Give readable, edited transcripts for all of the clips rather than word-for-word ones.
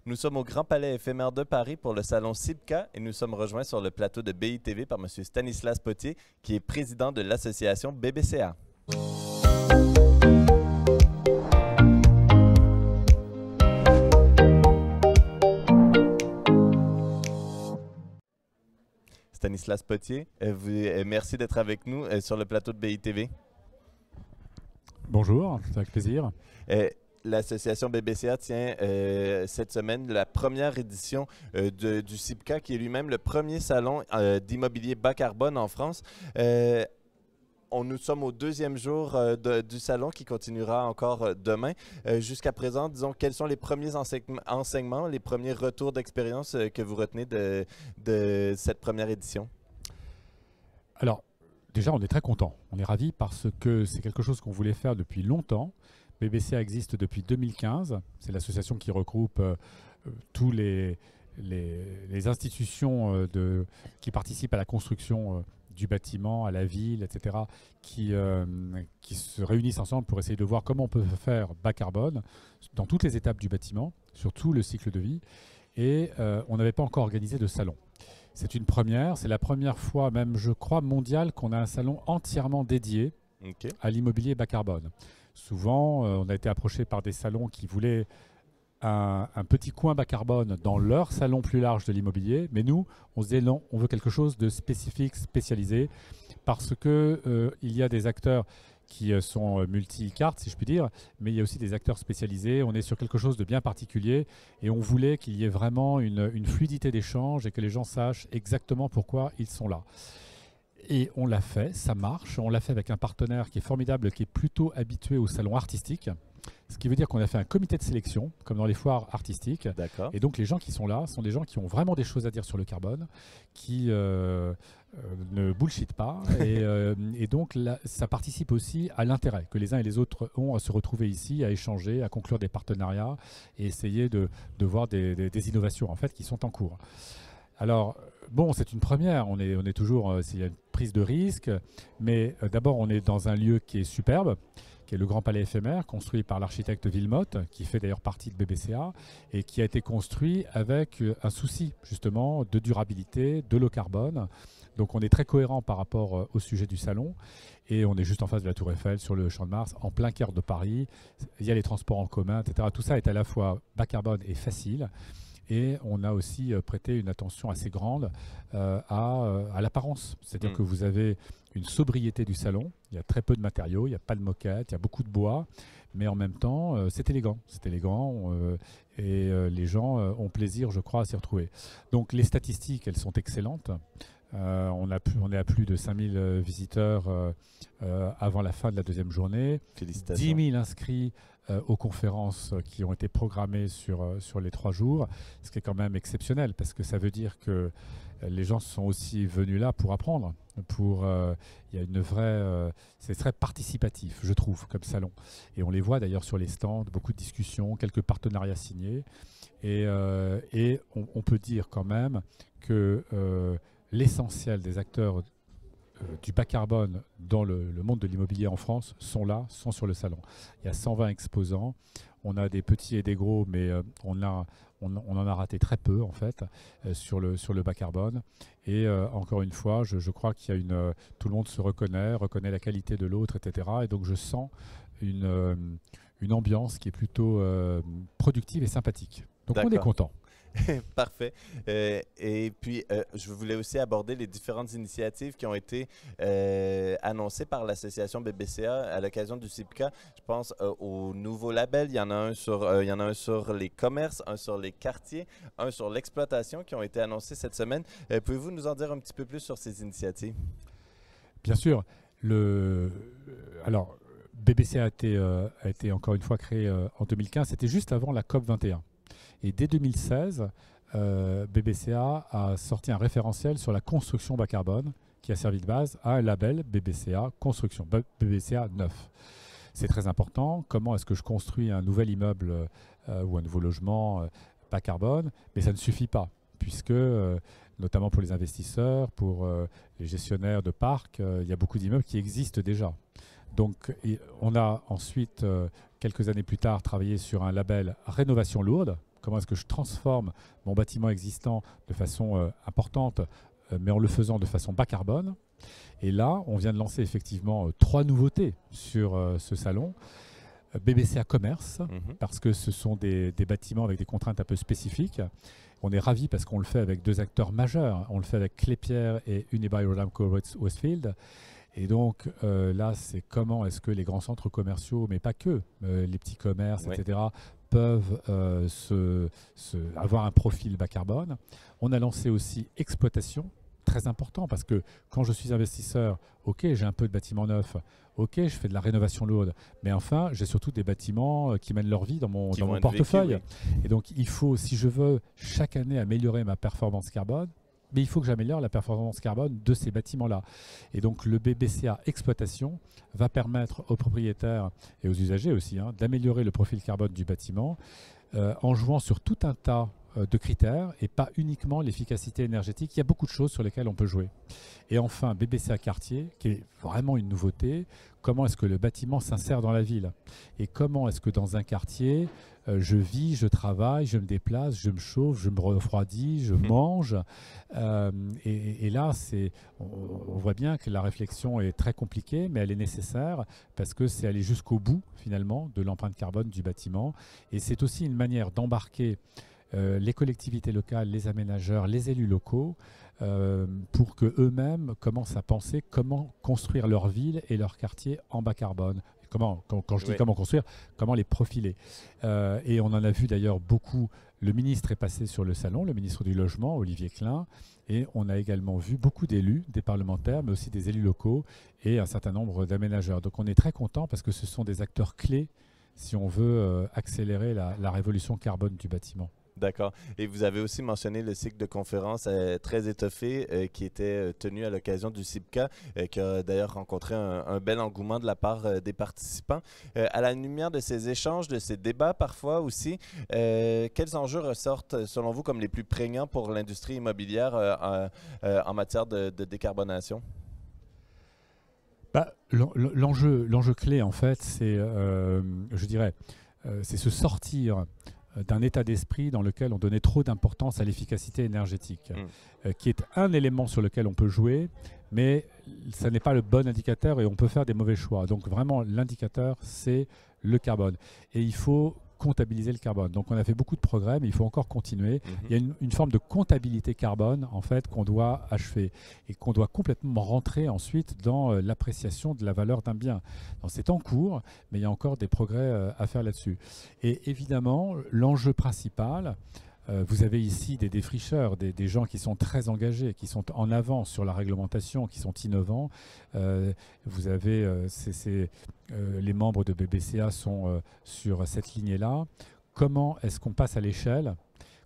Nous sommes au Grand Palais éphémère de Paris pour le salon CIBCA et nous sommes rejoints sur le plateau de BITV par M. Stanislas Potier, qui est président de l'association BBCA. Stanislas Potier, merci d'être avec nous sur le plateau de BITV. Bonjour, c'est avec plaisir. L'association BBCA tient cette semaine la première édition du CIBCA, qui est lui-même le premier salon d'immobilier bas carbone en France. Nous sommes au deuxième jour du salon qui continuera encore demain. Jusqu'à présent, disons, quels sont les premiers enseignements, les premiers retours d'expérience que vous retenez de cette première édition? Alors, déjà, on est très content. On est ravis parce que c'est quelque chose qu'on voulait faire depuis longtemps. BBCA existe depuis 2015. C'est l'association qui regroupe tous les institutions qui participent à la construction du bâtiment, à la ville, etc., qui se réunissent ensemble pour essayer de voir comment on peut faire bas carbone dans toutes les étapes du bâtiment, sur tout le cycle de vie. Et on n'avait pas encore organisé de salon. C'est une première, c'est la première fois même, je crois, mondiale qu'on a un salon entièrement dédié à l'immobilier bas carbone. Souvent, on a été approché par des salons qui voulaient un petit coin bas carbone dans leur salon plus large de l'immobilier. Mais nous, on se disait non, on veut quelque chose de spécifique, spécialisé, parce qu'il y a des acteurs qui sont multi-cartes, si je puis dire, mais il y a aussi des acteurs spécialisés. On est sur quelque chose de bien particulier et on voulait qu'il y ait vraiment une fluidité d'échange et que les gens sachent exactement pourquoi ils sont là. Et on l'a fait, ça marche. On l'a fait avec un partenaire qui est formidable, qui est plutôt habitué au salon artistique. Ce qui veut dire qu'on a fait un comité de sélection, comme dans les foires artistiques. Et donc les gens qui sont là sont des gens qui ont vraiment des choses à dire sur le carbone, qui ne bullshit pas. Et donc là, ça participe aussi à l'intérêt que les uns et les autres ont à se retrouver ici, à échanger, à conclure des partenariats et essayer de voir des innovations en fait, qui sont en cours. Alors, bon, c'est une première, on est toujours, il y a une prise de risque, mais d'abord on est dans un lieu qui est superbe, qui est le Grand Palais éphémère, construit par l'architecte Villemotte, qui fait d'ailleurs partie de BBCA, et qui a été construit avec un souci justement de durabilité, de low carbone. Donc on est très cohérent par rapport au sujet du salon, et on est juste en face de la Tour Eiffel, sur le Champ de Mars, en plein cœur de Paris. Il y a les transports en commun, etc. Tout ça est à la fois bas carbone et facile. Et on a aussi prêté une attention assez grande à l'apparence. C'est-à-dire que vous avez une sobriété du salon. Il y a très peu de matériaux, il n'y a pas de moquette, il y a beaucoup de bois. Mais en même temps, c'est élégant. C'est élégant et les gens ont plaisir, je crois, à s'y retrouver. Donc les statistiques, elles sont excellentes. On est à plus de 5000 visiteurs avant la fin de la deuxième journée. 10 000 inscrits aux conférences qui ont été programmées sur les 3 jours, ce qui est quand même exceptionnel parce que ça veut dire que les gens sont aussi venus là pour apprendre. Il y a une vraie, c'est très participatif, je trouve, comme salon. Et on les voit d'ailleurs sur les stands, beaucoup de discussions, quelques partenariats signés. Et on peut dire quand même que l'essentiel des acteurs du bas carbone dans le monde de l'immobilier en France sont là, sont sur le salon. Il y a 120 exposants, on a des petits et des gros, mais on en a raté très peu en fait sur le bas carbone. Et encore une fois, je crois qu'il y a tout le monde se reconnaît la qualité de l'autre, etc. Et donc je sens une ambiance qui est plutôt productive et sympathique. Donc on est content. Parfait. Et puis, je voulais aussi aborder les différentes initiatives qui ont été annoncées par l'association BBCA à l'occasion du CIBCA. Je pense au nouveau label. Il y en a un sur les commerces, un sur les quartiers, un sur l'exploitation qui ont été annoncés cette semaine. Pouvez-vous nous en dire un petit peu plus sur ces initiatives? Bien sûr. Alors, BBCA a été encore une fois créé en 2015. C'était juste avant la COP 21. Et dès 2016, BBCA a sorti un référentiel sur la construction bas carbone qui a servi de base à un label BBCA Construction, BBCA 9. C'est très important. Comment est-ce que je construis un nouvel immeuble ou un nouveau logement bas carbone? Mais ça ne suffit pas, puisque notamment pour les investisseurs, pour les gestionnaires de parcs, il y a beaucoup d'immeubles qui existent déjà. Donc on a ensuite, quelques années plus tard, travaillé sur un label rénovation lourde, comment est-ce que je transforme mon bâtiment existant de façon importante, mais en le faisant de façon bas carbone. Et là, on vient de lancer effectivement 3 nouveautés sur ce salon. BBCA Commerce, parce que ce sont des bâtiments avec des contraintes un peu spécifiques. On est ravis parce qu'on le fait avec 2 acteurs majeurs. On le fait avec Klépierre et Unibail-Rodamco-Westfield. Et donc là, c'est comment est-ce que les grands centres commerciaux, mais pas que, les petits commerces, etc., peuvent avoir un profil bas carbone. On a lancé aussi Exploitation, très important, parce que quand je suis investisseur, ok, j'ai un peu de bâtiments neufs, ok, je fais de la rénovation lourde, mais enfin, j'ai surtout des bâtiments qui mènent leur vie dans mon portefeuille. Vécu, oui. Et donc, il faut, si je veux chaque année améliorer ma performance carbone, mais il faut que j'améliore la performance carbone de ces bâtiments-là. Et donc, le BBCA Exploitation va permettre aux propriétaires et aux usagers aussi d'améliorer le profil carbone du bâtiment en jouant sur tout un tas de critères et pas uniquement l'efficacité énergétique. Il y a beaucoup de choses sur lesquelles on peut jouer. Et enfin, BBCA Quartier, qui est vraiment une nouveauté. Comment est-ce que le bâtiment s'insère dans la ville? Et comment est-ce que dans un quartier, je vis, je travaille, je me déplace, je me chauffe, je me refroidis, je mange. Et là, on voit bien que la réflexion est très compliquée, mais elle est nécessaire parce que c'est aller jusqu'au bout, finalement, de l'empreinte carbone du bâtiment. Et c'est aussi une manière d'embarquer les collectivités locales, les aménageurs, les élus locaux, pour qu'eux-mêmes commencent à penser comment construire leur ville et leur quartier en bas carbone. Quand je dis comment construire, comment les profiler. Et on en a vu d'ailleurs beaucoup. Le ministre est passé sur le salon, le ministre du Logement, Olivier Klein, et on a également vu beaucoup d'élus, des parlementaires, mais aussi des élus locaux et un certain nombre d'aménageurs. Donc on est très content parce que ce sont des acteurs clés si on veut accélérer la révolution carbone du bâtiment. D'accord. Et vous avez aussi mentionné le cycle de conférences très étoffé qui était tenu à l'occasion du CIBCA, qui a d'ailleurs rencontré un bel engouement de la part des participants. À la lumière de ces échanges, de ces débats parfois aussi, quels enjeux ressortent selon vous comme les plus prégnants pour l'industrie immobilière en matière de décarbonation? L'enjeu clé, en fait, c'est, je dirais, c'est se sortir d'un état d'esprit dans lequel on donnait trop d'importance à l'efficacité énergétique, qui est un élément sur lequel on peut jouer, mais ça n'est pas le bon indicateur et on peut faire des mauvais choix. Donc vraiment, l'indicateur, c'est le carbone. Et il faut comptabiliser le carbone. Donc on a fait beaucoup de progrès, mais il faut encore continuer. Il y a une forme de comptabilité carbone en fait qu'on doit achever et qu'on doit complètement rentrer ensuite dans l'appréciation de la valeur d'un bien. C'est en cours, mais il y a encore des progrès à faire là-dessus. Et évidemment, l'enjeu principal, vous avez ici des défricheurs, des gens qui sont très engagés, qui sont en avance sur la réglementation, qui sont innovants. Vous avez les membres de BBCA sont sur cette lignée-là. Comment est-ce qu'on passe à l'échelle?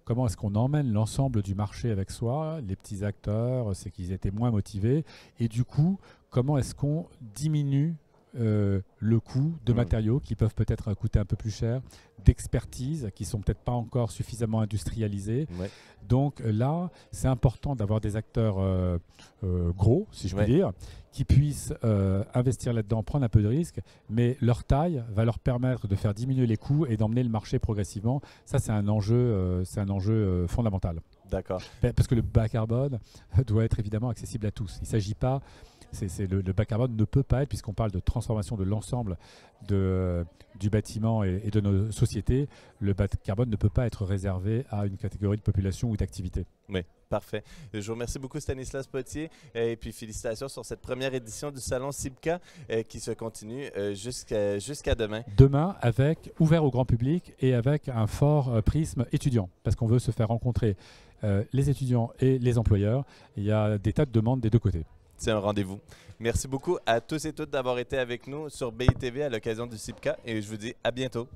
Comment est-ce qu'on emmène l'ensemble du marché avec soi? Les petits acteurs, c'est qu'ils étaient moins motivés. Et du coup, comment est-ce qu'on diminue le coût de matériaux qui peuvent peut-être coûter un peu plus cher, d'expertise qui sont peut-être pas encore suffisamment industrialisées. Donc là, c'est important d'avoir des acteurs gros, si je puis dire, qui puissent investir là-dedans, prendre un peu de risque, mais leur taille va leur permettre de faire diminuer les coûts et d'emmener le marché progressivement. Ça, c'est un enjeu fondamental. D'accord. Parce que le bas carbone doit être évidemment accessible à tous. Il ne s'agit pas... Le bas carbone ne peut pas être, puisqu'on parle de transformation de l'ensemble du bâtiment et de nos sociétés, le bas carbone ne peut pas être réservé à une catégorie de population ou d'activité. Oui, parfait. Je vous remercie beaucoup Stanislas Potier et puis félicitations sur cette première édition du Salon CIBCA qui se continue jusqu'à demain. Demain, ouvert au grand public et avec un fort prisme étudiant, parce qu'on veut se faire rencontrer les étudiants et les employeurs. Il y a des tas de demandes des deux côtés. C'est un rendez-vous. Merci beaucoup à tous et toutes d'avoir été avec nous sur BITV à l'occasion du CIBCA et je vous dis à bientôt.